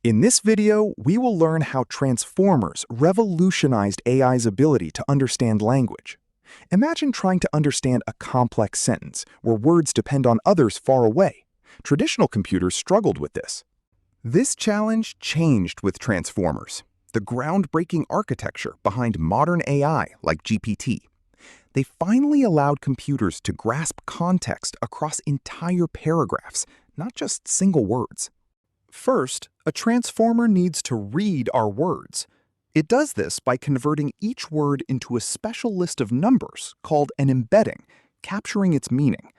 In this video, we will learn how transformers revolutionized AI's ability to understand language. Imagine trying to understand a complex sentence where words depend on others far away. Traditional computers struggled with this. This challenge changed with transformers, the groundbreaking architecture behind modern AI like GPT. They finally allowed computers to grasp context across entire paragraphs, not just single words. First, a transformer needs to read our words. It does this by converting each word into a special list of numbers called an embedding, capturing its meaning.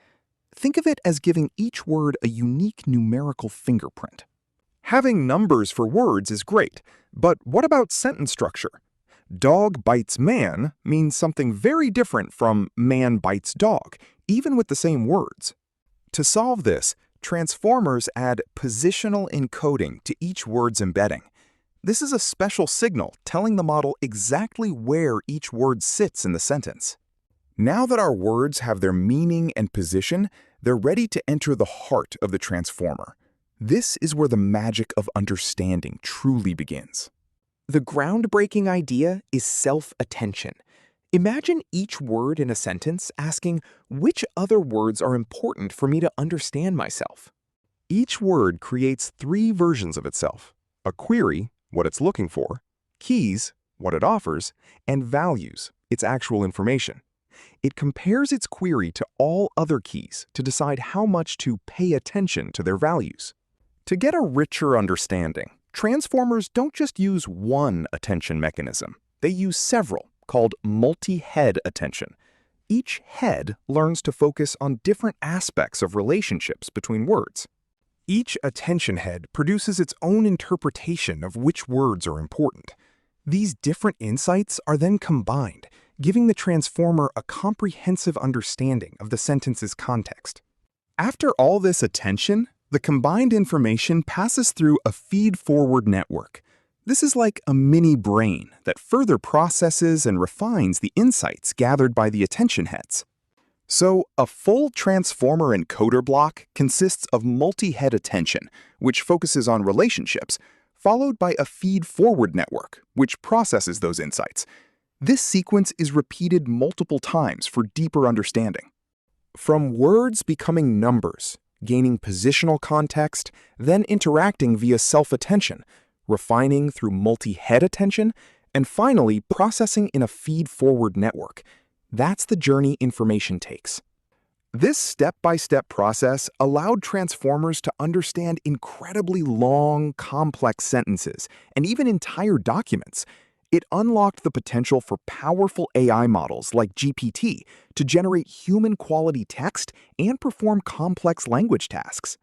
Think of it as giving each word a unique numerical fingerprint. Having numbers for words is great, but what about sentence structure? Dog bites man means something very different from man bites dog, even with the same words. To solve this, transformers add positional encoding to each word's embedding. This is a special signal telling the model exactly where each word sits in the sentence. Now that our words have their meaning and position, they're ready to enter the heart of the transformer. This is where the magic of understanding truly begins. The groundbreaking idea is self-attention. Imagine each word in a sentence asking which other words are important for me to understand myself. Each word creates three versions of itself: a query, what it's looking for; keys, what it offers; and values, its actual information. It compares its query to all other keys to decide how much to pay attention to their values. To get a richer understanding, transformers don't just use one attention mechanism. They use several, called multi-head attention. Each head learns to focus on different aspects of relationships between words. Each attention head produces its own interpretation of which words are important. These different insights are then combined, giving the transformer a comprehensive understanding of the sentence's context. After all this attention, the combined information passes through a feed-forward network. This is like a mini brain that further processes and refines the insights gathered by the attention heads. So, a full transformer encoder block consists of multi-head attention, which focuses on relationships, followed by a feed-forward network, which processes those insights. This sequence is repeated multiple times for deeper understanding. From words becoming numbers, gaining positional context, then interacting via self-attention, refining through multi-head attention, and finally processing in a feed-forward network. That's the journey information takes. This step-by-step process allowed transformers to understand incredibly long, complex sentences and even entire documents. It unlocked the potential for powerful AI models like GPT to generate human-quality text and perform complex language tasks.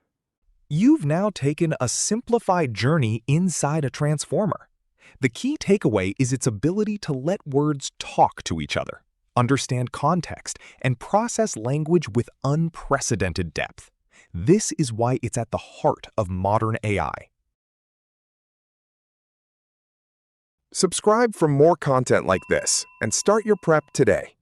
You've now taken a simplified journey inside a transformer. The key takeaway is its ability to let words talk to each other, understand context, and process language with unprecedented depth. This is why it's at the heart of modern AI. Subscribe for more content like this and start your prep today.